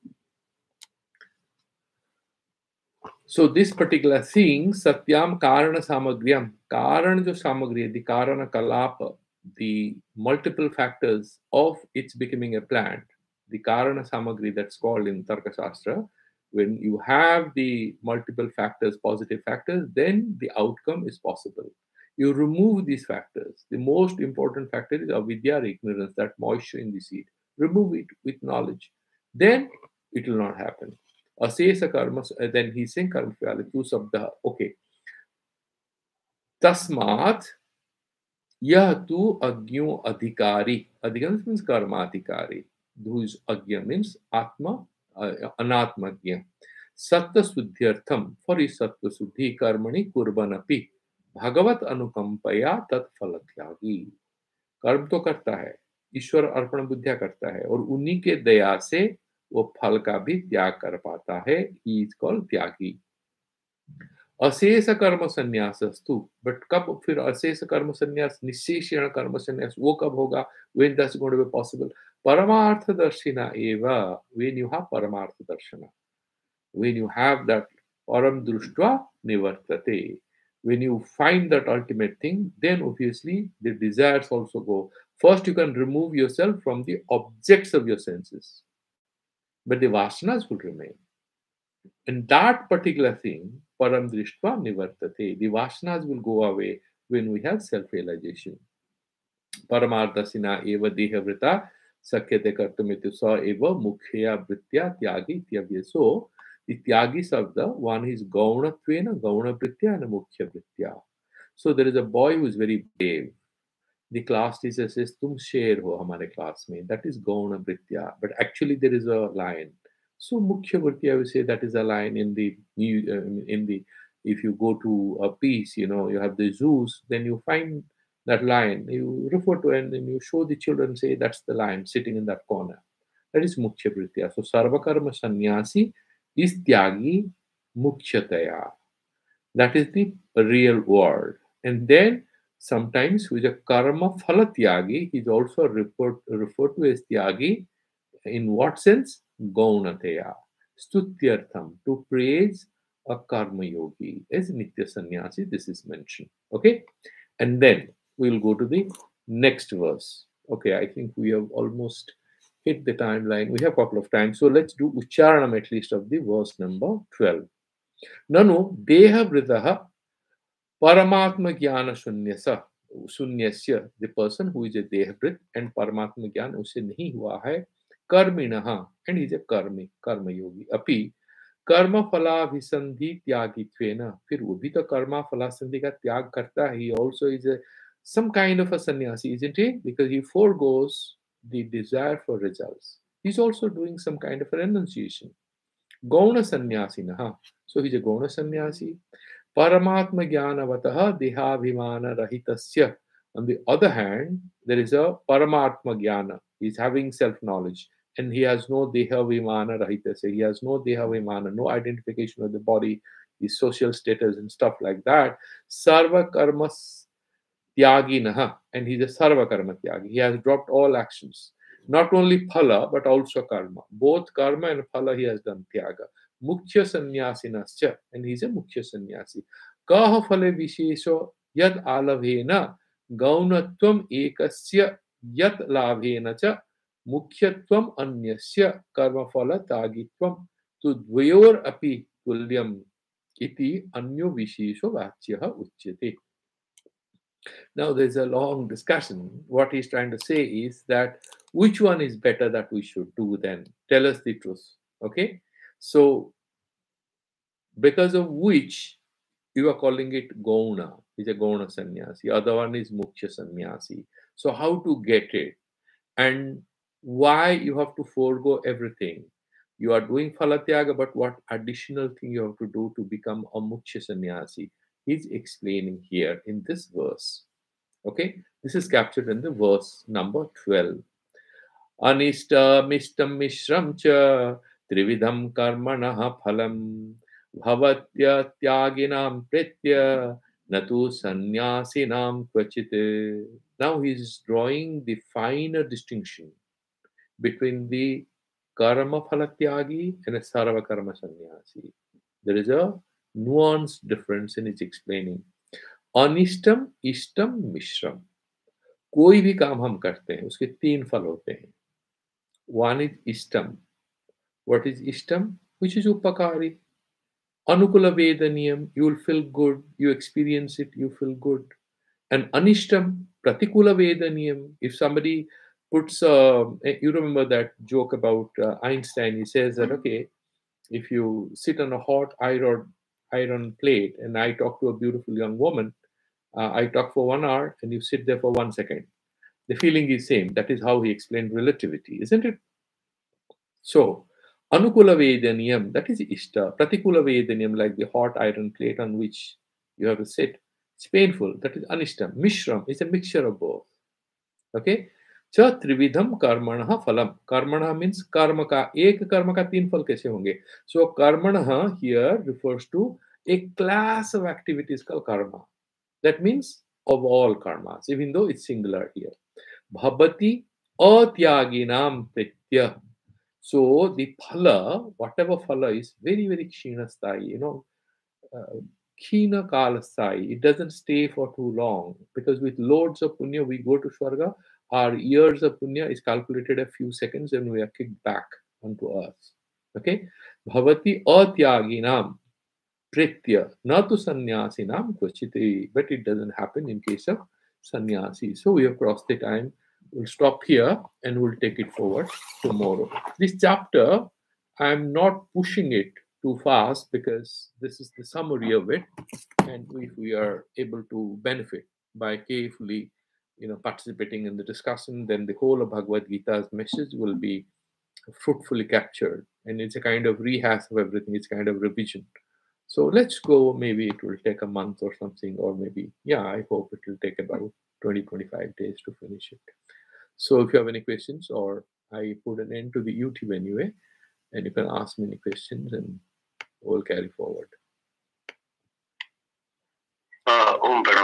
So this particular thing, Satyam Karana Samagryam, Karan jo samagri, the Karana Kalapa, the multiple factors of its becoming a plant, the Karana Samagri that's called in Tarka Shastra, when you have the multiple factors, positive factors, then the outcome is possible. You remove these factors. The most important factor is avidya, or ignorance, that moisture in the seed. Remove it with knowledge. Then it will not happen. Asesa karma, then he's saying karma fyale, two sabda. Okay. Tasmat yah tu agyo adhikari. Adhikari means karma adhikari. Who is agya means atma, anatmagya. Sattva suddhyartham, for his sattva suddhi karmani kurbanapi. Bhagavat anukampaya tat phalatyagi. कर्म तो करता है, ईश्वर अर्पण बुद्धिया करता है, और उन्हीं के दया से वो फल का भी त्याग कर पाता है. ही इज कॉल्ड त्यागी. अशेष कर्म संन्यासस्तु, बट कब फिर अशेष कर्म संन्यास, निशेषण कर्म संन्यास, वो कब होगा? when that's going to be possible? परमार्थ दर्शिना एव, when you have परमार्थ दर्शना, when you have that param drishtva nivartate, when you find that ultimate thing, then obviously the desires also go. First, you can remove yourself from the objects of your senses, but the vasanas will remain. And that particular thing, param drishtva nivartate, the vasanas will go away when we have self-realization. Paramarthasina eva dehavrita sakyate kartumitu sa eva mukhya vritya tyagi tyavya. So, the tyagi sabda, one is gaunatvena, gaunavritya, and mukhya vritya. So there is a boy who is very brave. The class teacher says, "Tum sher ho hamare class mein." That is gaunavritya, but actually there is a lion. So mukhya vritya, we say that is a lion in the if you go to a piece, you have the zoos, then you find that lion. You refer to it and then you show the children, say that's the lion sitting in that corner. That is mukhya vritya. So sarvakarma sannyasi is tyagi mukhyataya. That is the real word. And then sometimes with a karma phala tyagi, he is also referred to as tyagi. In what sense? Gaunataya. Stutyartham, to praise a karma yogi. As nitya sannyasi, this is mentioned. Okay? And then we'll go to the next verse. Okay, I think we have almost hit the timeline. We have a couple of times. So let's do ucharanam at least of the verse number 12. Nanu deha vridaha paramatma jnana sunyasya, the person who is a dehabrit and paramatma jnana usse nahi hua hai, karminaha, and he is a karma yogi. Api कर्म फलाभिसंधि त्यागित्वेन, फिर वो भी तो कर्मा फलासंधि का त्याग करता है. He also is a some kind of a sannyasi, isn't he? Because he foregoes the desire for results. He's also doing some kind of a renunciation. Gauna sannyasinaha. So he's a gauna sannyasi. Paramatma jnanavatah dehabhimana rahitasya. On the other hand, there is a Paramatma jnana. He's having self-knowledge. And he has no deha vimana rahitasya. He has no deha vimana, no identification with the body, his social status and stuff like that. Sarva karmas tyaginaha. And he's a sarva karma tyagi. He has dropped all actions. Not only phala, but also karma. Both karma and phala he has done tyaga. Mukhya sannyasinascha. And he's a mukhya sannyasi. Kaha phale vishesho yad alavhena gaunatvam ekasya yat labhena cha mukhyatvam anyasya karma phala tagitvam tu dvayor api tulyam iti anyo vishesho vachyaha uchyate. Now, there's a long discussion. What he's trying to say is that which one is better that we should do then? Tell us the truth. Okay? So, because of which you are calling it Gauna, is a Gauna sannyasi. Other one is Mukhya sannyasi. So, how to get it? And why you have to forego everything? You are doing Falatyaga, but what additional thing you have to do to become a Mukhya sannyasi? He's explaining here in this verse. Okay, this is captured in the verse number 12. Anishta mishtam mishram cha trividham karmanah phalam bhavatya tyaginam pritya natu sannyasinam kvachit. Now he is drawing the finer distinction between the karma phalatyagi and a sarva karma sannyasi. There is a nuanced difference in its explaining. अनिष्टम इष्टम मिश्रम. कोई भी काम हम करते हैं उसके तीन फल होते हैं. वन इज इष्टम. व्हाट इज इष्टम? विच इज उपकारी. अनुकूल वेदनीयम. You will feel good, you experience it, you feel good. And anishtam, pratikula vedaniyam. If somebody puts, you remember that joke about Einstein, he says that, okay, if you sit on a hot iron plate and I talk to a beautiful young woman, I talk for 1 hour and you sit there for 1 second. The feeling is same. That is how he explained relativity, isn't it? So, anukula vedaniyam, that is ishta. Pratikula vedaniyam, like the hot iron plate on which you have to sit, it's painful. That is anishtam. Mishram is a mixture of both. Okay? Cha trividham karmanaha phalam. Karmanaha means karma ka. Ek karma ka teen phal kaise honge? So, karmanaha here refers to a class of activities called karma. That means of all karmas, even though it's singular here. Bhavati atyaginam pritya. So the phala, whatever phala is very, very kshinasthai, khina kalasthai. It doesn't stay for too long because with loads of punya, we go to Swarga. Our years of punya is calculated a few seconds and we are kicked back onto earth. Okay? Bhavati atyaginam pritya, natu sannyasinam kvachite. But it doesn't happen in case of sannyasi. So we have crossed the time. We'll stop here and we'll take it forward tomorrow. This chapter, I'm not pushing it too fast because this is the summary of it. And if we are able to benefit by carefully, participating in the discussion, then the whole of Bhagavad Gita's message will be fruitfully captured. And it's a kind of rehash of everything. It's kind of revision. So let's go. Maybe it will take a month or something, or maybe, I hope it will take about 20-25 days to finish it. So if you have any questions, or I put an end to the YouTube anyway, and you can ask me any questions and we'll carry forward. Om